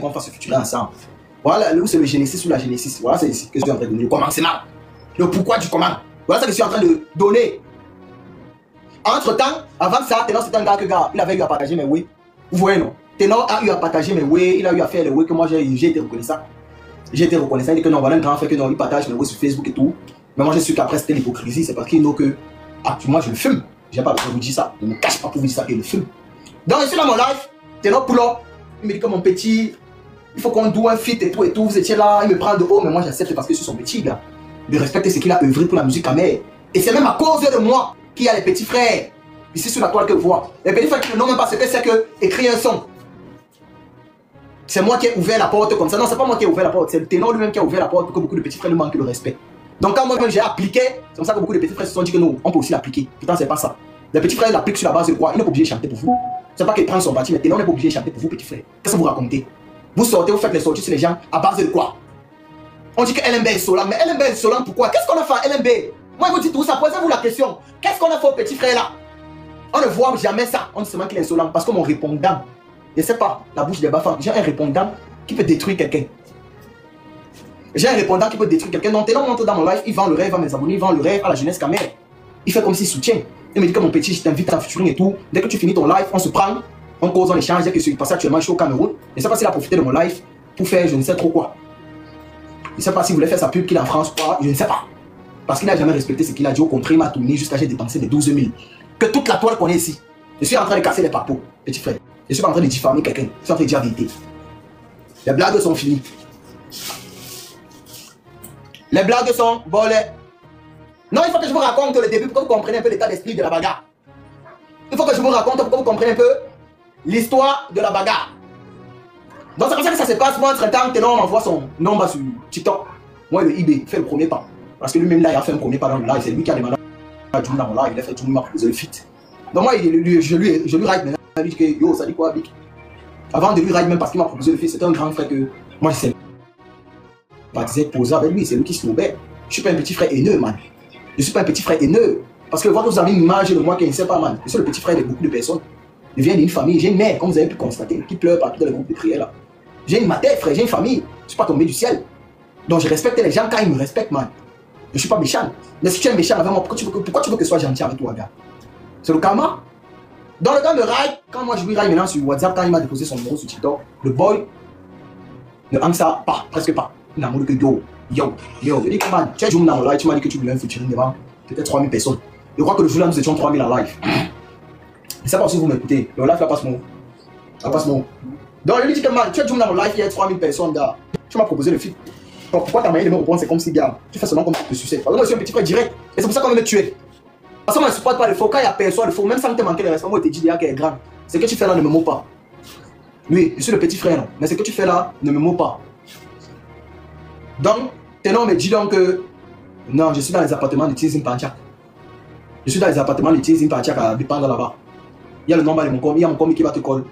qu'on fasse ce futur ensemble. Voilà où c'est le Genesis ou la Genesis. Voilà c'est ce que je suis en train de donner. Le commencement. Le pourquoi du comment. Voilà ce que je suis en train de donner. Entre temps, avant ça, Ténor c'était un gars que il avait eu à partager mes oui. Vous voyez non? Ténor a eu à partager mes oui, il a eu à faire les oui que moi j'ai été reconnaissant. J'ai été reconnaissant, il dit que non, voilà un grand frère que non, il partage mes oui sur Facebook et tout. Mais moi je suis qu'après c'était l'hypocrisie, c'est parce qu'il know que actuellement je le fume. J'ai pas besoin de vous dire ça, je ne me cache pas pour vous dire ça que je le fume. Donc je suis dans mon live, Ténor pull up, il me dit que mon petit, il faut qu'on doit un feat et tout, vous étiez là, il me prend de haut, mais moi j'accepte parce que je suis son petit gars. De respecter ce qu'il a œuvré pour la musique amère. Et c'est même à cause de moi qu'il y a les petits frères. Ici sur la toile que vous voyez. Les petits frères qui ne n'ont même pas ce que c'est que écrire un son. C'est moi qui ai ouvert la porte comme ça. Non, c'est pas moi qui ai ouvert la porte. C'est le Ténor lui-même qui a ouvert la porte pour que beaucoup de petits frères lui manquent le respect. Donc quand moi-même j'ai appliqué, c'est comme ça que beaucoup de petits frères se sont dit que non, on peut aussi l'appliquer. Pourtant c'est pas ça. Les petits frères l'appliquent sur la base de quoi? Il n'est pas obligé de chanter pour vous. C'est pas qu'il prend son parti, mais Ténor n'est pas obligé de chanter pour vous, petits frères. Qu'est-ce que vous racontez? Vous sortez, vous faites les sorties sur les gens à base de quoi? On dit que LMB est Solan, mais LMB est Solan pourquoi? Qu'est-ce qu'on a fait à LMB? Moi je vous dis tout ça, posez-vous la question. Qu'est-ce qu'on a fait aux petits frères là? On ne voit jamais ça, on dit seulement qu'il est insolent. Parce que mon répondant, je ne sais pas, la bouche des baffes, j'ai un répondant qui peut détruire quelqu'un. J'ai un répondant qui peut détruire quelqu'un. Donc Ténor montre dans mon live, il vend le rêve à mes abonnés, il vend le rêve à la jeunesse camère. Il fait comme s'il soutient. Il me dit que mon petit, je t'invite à featuring et tout. Dès que tu finis ton live, on se prend, on cause, on échange. Dès que je suis passé actuellement, je suis au Cameroun. Je ne sais pas s'il a profité de mon live pour faire je ne sais trop quoi. Je ne sais pas s'il voulait faire sa pub qu'il est en France ou quoi, je ne sais pas. Parce qu'il n'a jamais respecté ce qu'il a dit. Au contraire, il m'a tourné jusqu'à j'ai dépensé des 12 000. Que toute la toile qu'on est ici. Je suis en train de casser les papos, petit frère. Je suis pas en train de diffamer quelqu'un. Je suis en train de dire la vérité. Les blagues sont finies. Les blagues sont volées. Non, il faut que je vous raconte le début pour que vous compreniez un peu l'état d'esprit de la bagarre. Il faut que je vous raconte pour que vous compreniez un peu l'histoire de la bagarre. Donc c'est comme ça que ça se passe. Moi, entre-temps, Ténor m'envoie son nombre sur TikTok. Moi, le IB fait le premier pas. Parce que lui-même, là, il a fait un premier pas dans le live. C'est lui qui a demandé à Jum dans mon live. Il a fait Jum, il m'a proposé le feat. Donc moi, je lui ride maintenant. Il dit que yo, ça dit quoi, Big? Avant de lui ride, même parce qu'il m'a proposé le feat, c'était un grand frère que moi, je sais pas poser avec lui. C'est lui qui se trouvait. Je suis pas un petit frère haineux, man. Je suis pas un petit frère haineux. Parce que vous avez une image de moi qui ne sait pas, man. Je suis le petit frère de beaucoup de personnes. Je viens d'une famille. J'ai une mère, comme vous avez pu constater, qui pleure partout dans les groupes de prière là. J'ai une mère, frère, j'ai une famille. Je suis pas tombé du ciel. Donc je respecte les gens quand ils me respectent, man. Je suis pas méchant. Mais si tu es méchant avec moi, pourquoi tu veux que je sois gentil avec toi, gars? C'est le karma. Dans le cas de ride, quand moi je lui ride maintenant sur WhatsApp, quand il m'a déposé son numéro sur TikTok, le boy ne hang ça pas, presque pas. Il n'a que yo. Je dis, man, tu es joué dans le live, tu m'as dit que tu voulais un featuring devant peut-être 3000 personnes. Je crois que le jour là, nous étions 3000 en live. Je sais pas si vous m'écoutez. Le live là passe mon. Ça passe mon. Donc je lui dis que man, tu es joué dans le live, il y a 3000 personnes, gars. Tu m'as proposé le feat. Pourquoi ta manière de me répondre, c'est comme si, gars, tu fais seulement comme tu peux sucer. Parce que moi, je suis un petit frère direct. Et c'est pour ça qu'on veut me tuer. Parce que moi, je ne supporte pas le faux. Quand il y a personne, le faux, même sans te manquer de respect, moi, je te dis déjà qu'il est grand. Ce que tu fais là ne me moque pas. Oui, je suis le petit frère, non. Mais ce que tu fais là ne me moque pas. Donc, Ténor me dit donc que non, je suis dans les appartements de Tizim Panchak. Je suis dans les appartements de Tizim Panchak à Bipanga là-bas. Il y a le nombre de mon commis, il y a mon commis qui va te coller.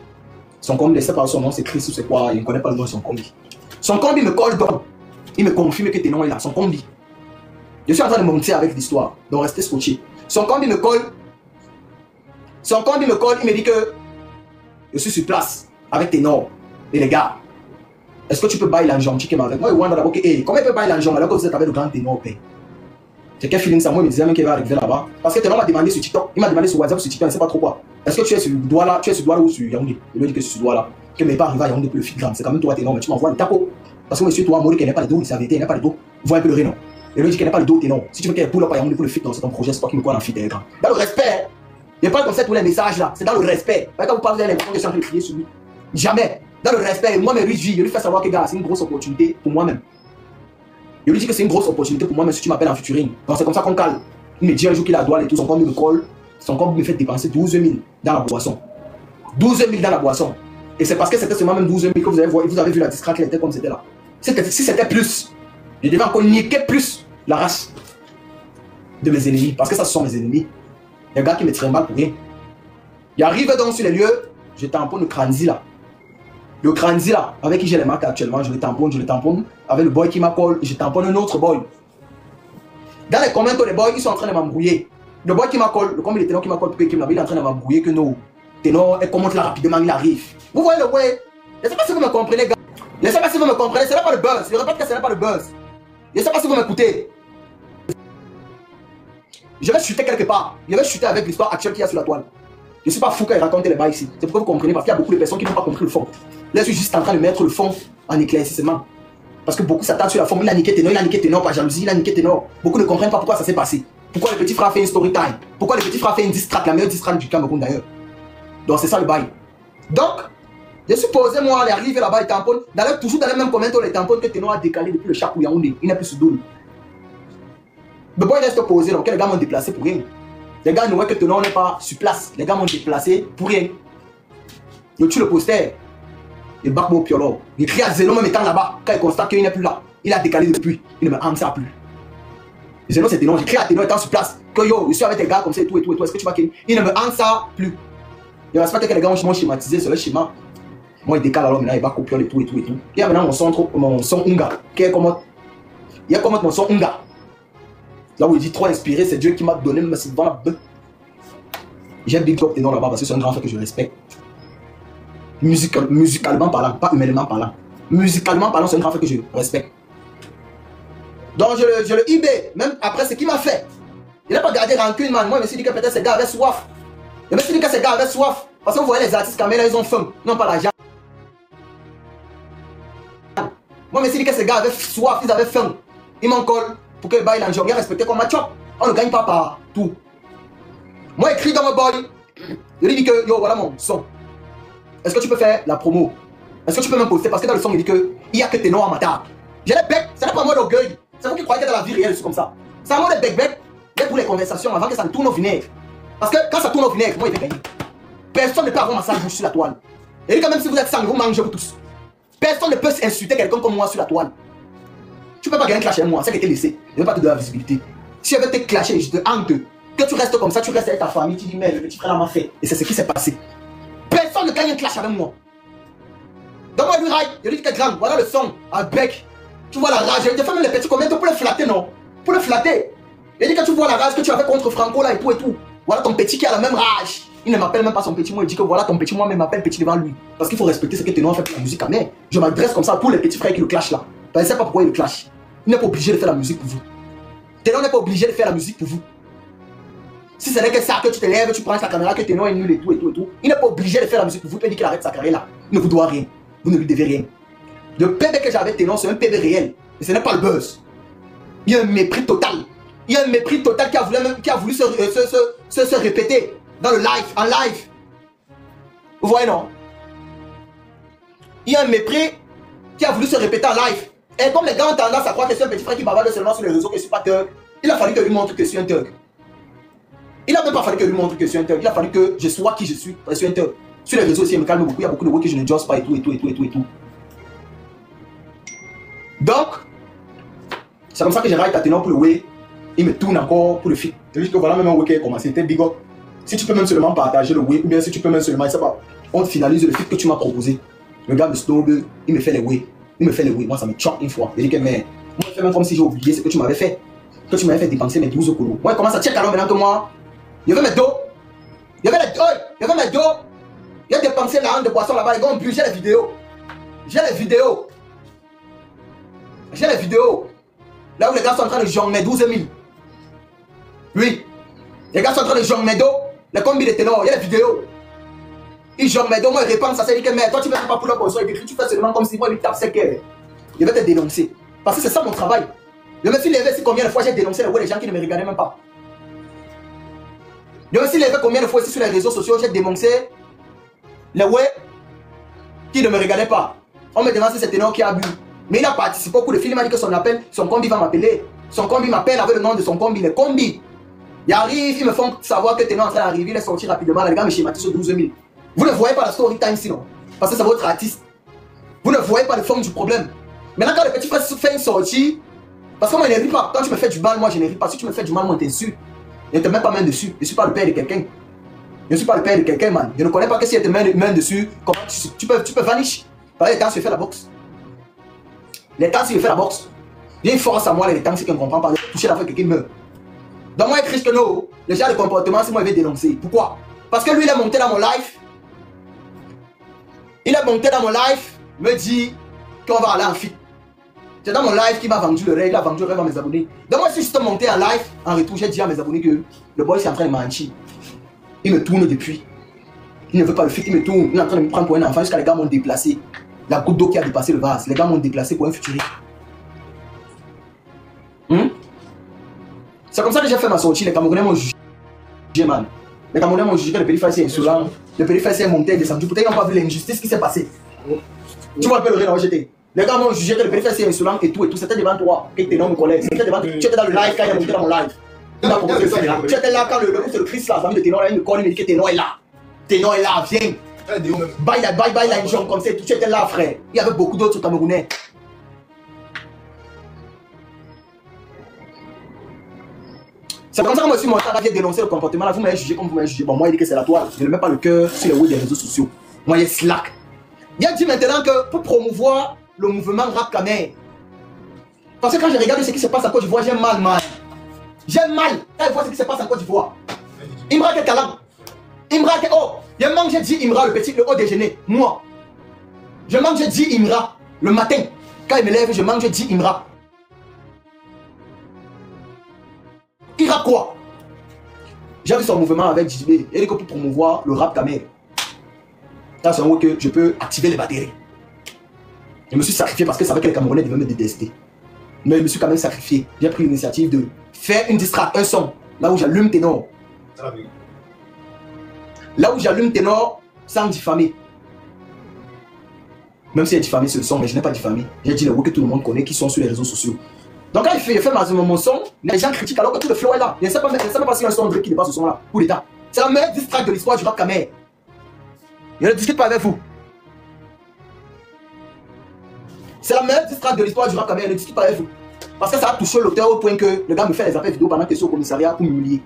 Son commis, ne sait pas son nom, c'est Chris ou c'est quoi, il ne connaît pas le nom de son commis. Son commis me colle donc. Il me confirme que Ténor est là, son combi. Je suis en train de monter avec l'histoire, donc restez scotché. Son combi me colle. Son combi me colle, il me dit que je suis sur place avec Ténor et les gars. Est-ce que tu peux bailler l'argent qui est avec moi? Je demande d'abord que, comment il peut bailler l'argent alors que vous êtes avec le grand Ténor? C'est quel feeling ça? Moi, il me disait même qu'il va arriver là-bas. Parce que Ténor m'a demandé sur TikTok, il m'a demandé sur WhatsApp, sur TikTok, je ne sais pas trop quoi. Est-ce que tu es sur Douala, ou sur Yaoundé? Il lui dit que je suis sur Douala. Que mes pas arriver à Yaoundé pour le feed grand. C'est quand même toi Ténor, mais tu m'envoies le taco. Parce que monsieur, toi, Mori, qui n'a pas le dos, il s'est il n'a pas le dos. Vous un peu le non. Et lui dit qu'il n'a pas le dos, Ténor. Si tu veux qu'il pull up à Yaoundé pour le fit dans ton projet, c'est toi qui me colle en fit grand. Dans le respect, il n'y a pas comme ça tous les messages là. C'est dans le respect. Quand vous parlez, vous avez l'impression que je suis en train de crier sur lui. Jamais. Dans le respect, moi, mais lui, je lui fais savoir que gars, c'est une grosse opportunité pour moi-même. Je lui dis que c'est une grosse opportunité pour moi-même si tu m'appelles en featuring. Donc c'est comme ça qu'on cale. Il me dit un jour qu'il a douane et tout, son compte me colle. Son compte me fait dépenser 12 000 dans la boisson. 12 000 dans la boisson. Et c'est parce que c'était seulement même 12 000 que vous avez vu la discrète qui était comme c'était là. Si c'était plus, je devais encore niquer plus la race de mes ennemis. Parce que ça, ce sont mes ennemis. Il y a un gars qui me tire mal pour rien. Il arrive donc sur les lieux, je tamponne le Kranzi là. Le Kranzi là, avec qui j'ai les marques actuellement, je le tamponne. Avec le boy qui m'accole, je tamponne un autre boy. Dans les commentaires, les boys, ils sont en train de m'embrouiller. Le boy qui m'accole, comme il est Ténor qui m'accole pour qu'il il est en train de m'embrouiller que non. Ténor, et comment là rapidement il arrive. Vous voyez le boy? Je ne sais pas si vous me comprenez, gars. Je ne sais pas si vous me comprenez, ce n'est pas le buzz. Je répète que ce n'est pas le buzz. Je ne sais pas si vous m'écoutez. Je vais chuter quelque part. Je vais chuter avec l'histoire actuelle qu'il y a sur la toile. Je ne suis pas fou quand il raconte les bails ici. C'est pourquoi vous comprenez, parce qu'il y a beaucoup de personnes qui n'ont pas compris le fond. Là, je suis juste en train de mettre le fond en éclaircissement. Parce que beaucoup s'attardent sur la forme. Il a niqué Ténor, pas jalousie, il a niqué Ténor. Beaucoup ne comprennent pas pourquoi ça s'est passé. Pourquoi le petit frère a fait une story time. Pourquoi le petit frère a fait une distract, la meilleure distract du Cameroun d'ailleurs. Donc c'est ça le bail. Donc, je suis posé, moi, aller arriver là-bas, il tamponne. D'ailleurs, toujours dans les mêmes commentaires, les tampons que Ténor a décalé depuis le Chakou Yaoundé. Il n'est plus sous Doul. Le boy reste posé, donc les gars m'ont déplacé pour rien. Les gars ne voient que Ténor n'est pas sur place. Les gars m'ont déplacé pour rien. Je tue le poster. Il bat mon piolo. Il crie à Zénon même étant là-bas. Quand il constate qu'il n'est plus là, il a décalé depuis. Il ne me hante ça plus. Zénon c'est Ténor. J'écris à Ténor étant sur place. Que yo, je suis avec tes gars comme ça et tout et tout et tout. Est-ce que tu vas qu'il il ne me hante ça plus. Je respecte que les gars ont schématisé sur le schéma. Moi, il décale alors maintenant, il va copier et tout et tout et tout. Il y a maintenant mon son Unga. Qui est comment. Il y a comment mon son Unga. Là où il dit trop inspiré, c'est Dieu qui m'a donné le souvent. J'aime Big Top Ténor là-bas parce que c'est un grand frère que je respecte. Musicalement parlant, pas humainement parlant. Musicalement parlant, c'est un grand frère que je respecte. Donc je le eBay, même après ce qu'il m'a fait. Il n'a pas gardé rancune, man. Moi, je me suis dit que peut-être ces gars avaient soif. Je me suis dit que ces gars avaient soif. Parce que vous voyez les artistes quand même là, ils ont faim. Ils n'ont pas l'argent. Moi, je me suis dit que ces gars avaient soif, ils avaient faim. Ils m'en collent pour que le bail l'enjeu. Bien respecté comme match. On ne gagne pas par tout. Moi, écrit dans mon boy. Je lui dis que yo, voilà mon son. Est-ce que tu peux faire la promo? Est-ce que tu peux me poster? Parce que dans le son, il dit que il n'y a que tes noms à ma table. J'ai les becs, ce n'est pas moi d'orgueil. C'est vous qui croyez que dans la vie réelle, c'est comme ça. C'est un mot de bec-bec, mais pour les conversations, avant que ça ne tourne au vinaigre. Parce que quand ça tourne au vinaigre, moi, il va gagner. Personne ne peut avoir ma sale bouche sur la toile. Et quand même si vous êtes sang, vous mangez vous tous. Personne ne peut insulter quelqu'un comme moi sur la toile. Tu ne peux pas gagner clasher moi, c'est que tu es laissé. Je ne veux pas te donner la visibilité. Si je veux te clasher, je te hante. Que tu restes comme ça, tu restes avec ta famille, tu dis, mais le petit frère m'a fait. Et c'est ce qui s'est passé. Personne ne gagne un clash avec moi. Donne-moi lui rail, je lui dis que grand, voilà le son, à bec. Tu vois la rage, je te fais même les petits commentaires pour le flatter, non? Pour le flatter. Je dis que tu vois la rage que tu avais contre Franco là et tout et tout. Voilà ton petit qui a la même rage. Il ne m'appelle même pas son petit, moi il dit que voilà ton petit, moi mais m'appelle petit devant lui. Parce qu'il faut respecter ce que Ténor fait pour la musique. Mais je m'adresse comme ça pour les petits frères qui le clashent là. Je ne sais pas pourquoi il le clash. Il n'est pas obligé de faire la musique pour vous. Ténor n'est pas obligé de faire la musique pour vous. Si ce n'est que ça, que tu te lèves, tu prends sa caméra, que Ténor est nul et tout et tout et tout. Il n'est pas obligé de faire la musique pour vous. Il peut dire qu'il arrête sa carrière là. Il ne vous doit rien. Vous ne lui devez rien. Le PV que j'avais Ténor, c'est un PV réel. Et ce n'est pas le buzz. Il y a un mépris total. Il y a un mépris total qui a voulu se répéter dans le live, en live. Vous voyez non? Il y a un mépris qui a voulu se répéter en live. Et comme les gars ont tendance à croire que c'est un petit frère qui bavarde seulement sur les réseaux, que je ne suis pas thug, il a fallu que je lui montre que je suis un thug. Il n'a même pas fallu que je lui montre que je suis un thug. Il a fallu que je sois qui je suis. Je suis un thug. Sur les réseaux aussi, il me calme beaucoup. Il y a beaucoup de mots que je ne jose pas et tout et tout et tout et tout et tout. Donc, c'est comme ça que j'ai raillé Ténor pour le way. Il me tourne encore pour le fit. Je dis que voilà même un way qui a commencé. C'était big up. Si tu peux même seulement partager le way, ou bien si tu peux même seulement, je sais pas, on finalise le fit que tu m'as proposé. Le gars me snowball, il me fait les way. Il me fait les way. Moi, ça me choque une fois. Je dis que, mais, moi, je fais même comme si j'ai oublié ce que tu m'avais fait. Que tu m'avais fait dépenser mes 12 euros. Moi, il commence à check alors maintenant que moi, je vais mettre d'eau. Je vais mettre d'eau. Il a dépensé la honte de boisson là-bas. Ils vont bu, j'ai les vidéos. J'ai les vidéos. J'ai les vidéos. Là où les gars sont en train de jongler 12 000. Oui. Les gars sont en train de jongler d'eau. Les combis de Ténor, il y a les vidéos. Ils jonglent d'eau. Moi, ils répondent, ça c'est dit que mais toi tu ne fais pas pour la position. Et puis tu fais seulement comme si moi, il tape c'est que. Je vais te dénoncer. Parce que c'est ça mon travail. Je me suis levé, c'est combien de fois j'ai dénoncé les gens qui ne me regardaient même pas. Je me suis levé combien de fois ici sur les réseaux sociaux, j'ai dénoncé les qui ne me regardaient pas. On me demande si c'est Ténor qui a bu. Mais il a participé au coup de fil, il m'a dit que son appel, son combi va m'appeler. Son combi m'appelle avec le nom de son combi, les combis. Ils arrivent, ils me font savoir que Ténor est en train d'arriver, il est sorti rapidement, les gars me schématisent sur 12 000. Vous ne voyez pas la story time sinon, parce que c'est votre artiste. Vous ne voyez pas le fond du problème. Maintenant quand le petit frère fait une sortie, parce que moi je ne ris pas, quand tu me fais du mal, moi je ne ris pas. Si tu me fais du mal, moi je t'insulte. Je ne te mets pas main dessus, je ne suis pas le père de quelqu'un. Je ne suis pas le père de quelqu'un, man. Je ne connais pas que si elle te met main dessus, comment tu peux vanish. Par les temps, tu fais la boxe. Les temps, si je fais la boxe, il y a une force à moi, les temps, c'est qu'on ne comprend pas. Toucher la fois que quelqu'un meurt. Donc moi, écrit que non, le genre de comportement, c'est moi qui vais dénoncer. Pourquoi? Parce que lui, il est monté dans mon live. Il est monté dans mon live, me dit qu'on va aller en fit. C'est dans mon live qui m'a vendu le rêve, il a vendu le rêve à mes abonnés. Donc moi, si je suis monté en live, en retour, j'ai dit à mes abonnés que le boy est en train de mentir. Il me tourne depuis. Il ne veut pas le fit, il me tourne. Il est en train de me prendre pour un enfant jusqu'à les gars m'ont déplacé. La goutte d'eau qui a dépassé le vase. Les gars m'ont déplacé pour un futuriste. C'est comme ça que j'ai fait ma sortie. Les Camerounais m'ont jugé, man. Les Camerounais m'ont jugé que le périphrère c'est insolent. Le périphrère c'est monté et descendu. Peut-être qu'ils n'ont pas vu l'injustice qui s'est passée. Tu vois un peu le rien où j'étais. Les gars m'ont jugé que le périphrère c'est insolent et tout. C'était devant toi. Et tes noms me collègues. Tu étais dans le live quand il a monté dans mon live. Tu étais là quand le Christ là, l'ami de Ténor, il me colle, il me dit que Ténor est là. Ténor est là, viens. Bye, là, une jambe comme ça. Tu étais là, frère. Il y avait beaucoup d'autres Camerounais. C'est comme ça que moi aussi, mon temps vient dénoncer le comportement. Là, vous m'avez jugé comme vous m'avez jugé. Bon, moi, il dit que c'est la toile. Je ne mets pas le cœur sur les web des réseaux sociaux. Moi, il est slack. Il a dit maintenant que pour promouvoir le mouvement Rap Camer. Parce que quand je regarde ce qui se passe en Côte d'Ivoire, j'ai mal, man. J'ai mal quand je vois ce qui se passe en Côte d'Ivoire. Imra quel talent. Imra quel... Oh, il y a un moment j'ai dit Imra, le haut déjeuner. Moi. Je mange, j'ai dit Imra. Le matin. Quand il me lève, je mange, j'ai dit Imra. Ira quoi? J'ai vu son mouvement avec JB. Il dit que pour promouvoir le rap Camer. C'est un mot que je peux activer les batteries. Je me suis sacrifié parce que je savais que les Camerounais devaient me détester. Mais je me suis quand même sacrifié. J'ai pris l'initiative de faire une distract, un son. Là où j'allume Ténor. Là où j'allume Ténor sans diffamer. Même si j'ai diffamé ce son, mais je n'ai pas diffamé. J'ai dit les mots que tout le monde connaît qui sont sur les réseaux sociaux. Donc quand il fait mon son, les gens critiquent alors que tout le flow est là. Je ne sais pas s'il y a un son qui dépasse ce son là. Pour l'état. C'est la meilleure distract de l'histoire du rap Camer. Je ne discute pas avec vous. C'est la meilleure distract de l'histoire du rap Camer. Je ne discute pas avec vous. Parce que ça a touché l'auteur au point que le gars me fait les appels vidéo pendant que je suis au commissariat pour m'humilier.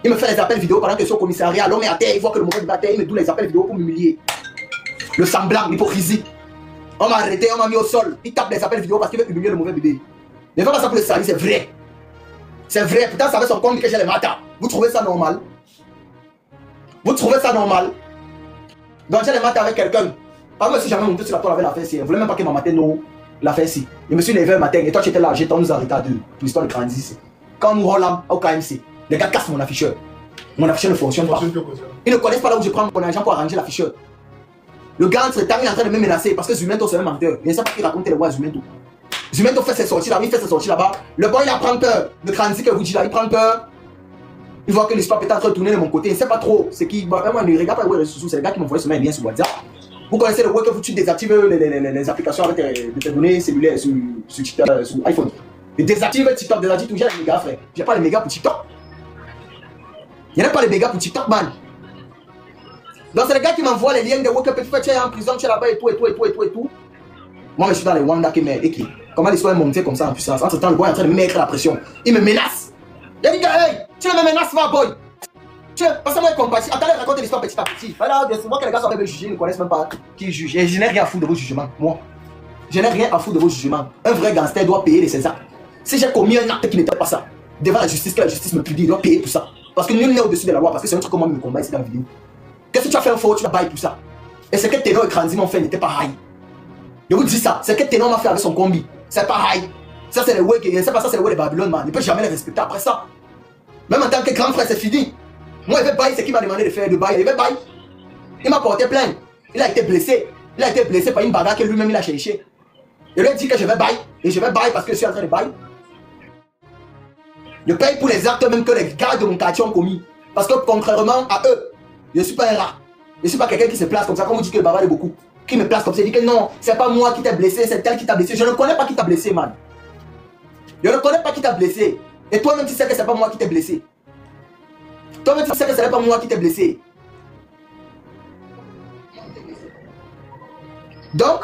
Il me fait les appels vidéo pendant que je suis au commissariat. L'homme est à terre, il voit que le mauvais bataille, il me donne les appels vidéo pour m'humilier. Le semblant, l'hypocrisie. On m'a arrêté, on m'a mis au sol. Il tape les appels vidéo parce qu'il veut humilier le mauvais bébé. Ne fais pas ça pour le salut, c'est vrai. C'est vrai, putain, ça fait son compte que j'ai les matins. Vous trouvez ça normal? Vous trouvez ça normal? Donc j'ai les matins avec quelqu'un. Par exemple, si jamais monté sur la toile avec l'affaire ci, je ne voulais même pas que ma matin non l'affaire ci. Je me suis levé le matin et toi tu étais là, j'étais, on nous a arrêté à deux. Pour l'histoire de Grandis. Quand nous roulons au KMC, les gars cassent mon afficheur. Mon afficheur ne fonctionne pas. Ils ne connaissent pas là où je prends mon argent pour arranger l'afficheur. Le gars entre temps il est en train de me menacer parce que Zumento c'est un menteur. Je ne sais pas qui raconte les voix à Zumento. Zumento fait ses sorties là, il fait ses sorties là-bas. Le boy il a prend peur. Le Grandis que vous dites là, il prend peur. Il voit que l'histoire peut être en train de tourner de mon côté. Il ne sait pas trop. C'est qui. Moi, je ne regarde pas les réseaux sociaux. C'est les gars qui m'envoient sur mes liens sur WhatsApp. Vous connaissez le web que vous tu désactives les applications avec tes données cellulaires sur iPhone. Et désactive TikTok, désactive tout. J'ai les mégas, frère. J'ai pas les mégas pour TikTok. Il n'y a pas les mégas pour TikTok, man. Donc c'est les gars qui m'envoient les liens de web que tu es en prison, tu es là-bas et tout. Moi, je suis dans les Wanda qui m'aident. Comment l'histoire est montée comme ça en puissance. Entre temps, le boy est en train de me mettre la pression. Il me menace. Il a dit, hey, tu ne me menaces pas, boy. Parce que moi, compassion. Attendez, racontez l'histoire petit à petit. Voilà, souvent que les gars sont me juger, ils ne connaissent même pas qui juge. Et je n'ai rien à foutre de vos jugements, moi. Je n'ai rien à foutre de vos jugements. Un vrai gangster doit payer les actes. Si j'ai commis un acte qui n'était pas ça, devant la justice, que la justice me punit, il doit payer pour ça. Parce que nul n'est au-dessus de la loi, parce que c'est un truc comme moi me combat ici dans la vidéo. Qu'est-ce que tu as fait un faux, tu vas bailler pour ça. Et ce que Ténor et Grandi m'ont fait n'était pas high. Je vous dis ça, c'est que Ténor m'a fait avec son combi. C'est pas high. Ça, c'est les way, c'est pas ça, c'est les way de Babylone, man. Il ne peut jamais les respecter après ça. Même en tant que grand frère, c'est fini. Moi, il veut bailler, c'est qui m'a demandé de faire de bail. Il veut bailler. Il m'a porté plainte. Il a été blessé. Il a été blessé par une bagarre que lui-même il a cherché. Je lui ai dit que je vais bailler. Et je vais bailler parce que je suis en train de bailler. Je paye pour les actes même que les gars de mon quartier ont commis. Parce que contrairement à eux, je ne suis pas un rat. Je ne suis pas quelqu'un qui se place comme ça. Comme vous dites que le bavard est beaucoup. Qui me place comme ça. Il dit que non, c'est pas moi qui t'ai blessé, c'est tel qui t'a blessé. Je ne connais pas qui t'a blessé, man. Je ne connais pas qui t'a blessé. Et toi-même, tu sais que c'est pas moi qui t'ai blessé. Toi-même, tu sais que ce n'est pas moi qui t'ai blessé. Donc,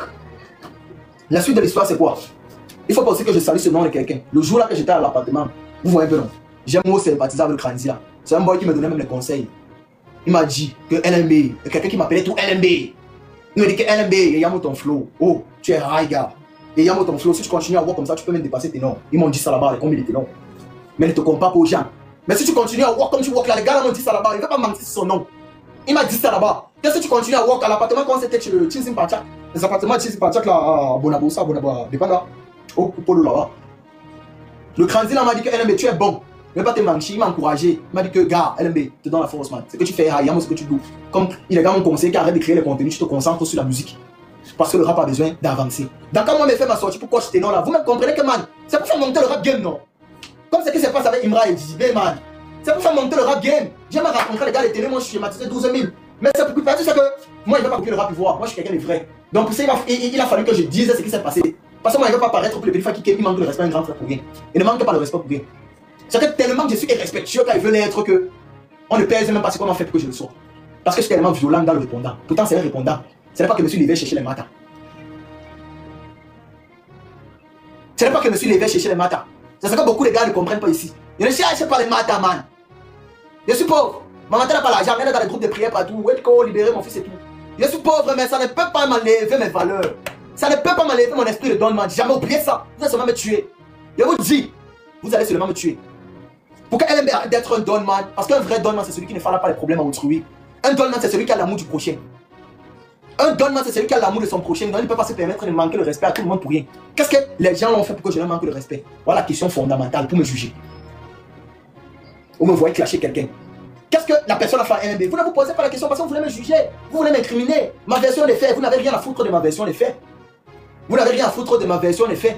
la suite de l'histoire, c'est quoi? Il faut pas aussi que je salue ce nom de quelqu'un. Le jour là que j'étais à l'appartement, vous voyez un peu non? J'ai moi sympathisé avec le Kranzia. C'est un boy qui me donnait même les conseils. Il m'a dit que LMB, quelqu'un qui m'appelait tout LMB. Il me dit que LMB, il y a ton flow. Oh, tu es high, gars. Et il y a ton flow. Si tu continues à voir comme ça, tu peux même dépasser tes noms. Ils m'ont dit ça là-bas, les combien de tes noms. Mais ne te compare pas aux gens. Mais si tu continues à walk comme tu walk là, les gars m'ont dit ça là-bas, il ne va pas mentir sur son nom. Il m'a dit ça là-bas. Que si tu continues à walk à l'appartement quand c'était chez le Tinsin Pachak, les appartements ici, c'est parti là à Bonabosa, dépend là, au polo là-bas. Le Kranzi là m'a dit que LMB, tu es bon. Ne pas te mancher, il m'a encouragé. Il m'a dit que, gars, LMB, te donne la force, man. Ce que tu fais, Hayam, ce que tu dois. Comme il est quand même conseillé qu'arrête de créer les contenus, tu te concentres sur la musique. Parce que le rap a besoin d'avancer. Donc, quand moi, je fais ma sortie pour coach ténor là, vous me comprenez que, man, c'est pour faire monter le rap game, non? Comme ce qui se passe avec Imra et JB, man. C'est pour faire monter le rap game. J'ai même rencontré les gars de télé, moi, je suis schématisé 12 000. Mais c'est pour que, c'est que moi, il ne veut pas couper le rap ivoire. Moi, je suis quelqu'un de vrai. Donc, pour ça, il a fallu que je dise ce qui s'est passé. Parce que moi, il ne veut pas paraître pour les petites fois qui manque de respect à un grand frère pour rien. Il ne manque pas de respect pour rien. C'est que tellement que je suis irrespectueux quand il veut l'être que on ne pèse même pas ce qu'on a fait pour que je le sois. Parce que je suis tellement violent dans le répondant. Pourtant, c'est un répondant. Ce n'est pas que je me suis levé chercher les matins. Ce n'est pas que je me suis levé chercher les matins. C'est ce que beaucoup de gars ne comprennent pas ici. Je ne cherche pas les matins, man. Je suis pauvre. Ma maman n'a pas l'argent. Elle est dans les groupes de prière partout. Welcome, libérer mon fils et tout. Je suis pauvre, mais ça ne peut pas m'enlever mes valeurs. Ça ne peut pas m'enlever mon esprit de donnement. Jamais oublié ça. Vous allez seulement me tuer. Je vous dis, vous allez seulement me tuer. Pour qu'elle arrête d'être un donman, parce qu'un vrai donman, c'est celui qui ne fera pas les problèmes à autrui. Un donman, c'est celui qui a l'amour du prochain. Un donman, c'est celui qui a l'amour de son prochain. Donc, il ne peut pas se permettre de manquer le respect à tout le monde pour rien. Qu'est-ce que les gens l'ont fait pour que je leur manque le respect? Voilà la question fondamentale pour me juger. Vous me voyez clasher quelqu'un. Qu'est-ce que la personne a fait à LMB? Vous ne vous posez pas la question parce que vous voulez me juger. Vous voulez m'incriminer. Ma version des faits, vous n'avez rien à foutre de ma version des faits. Vous n'avez rien à foutre de ma version des faits.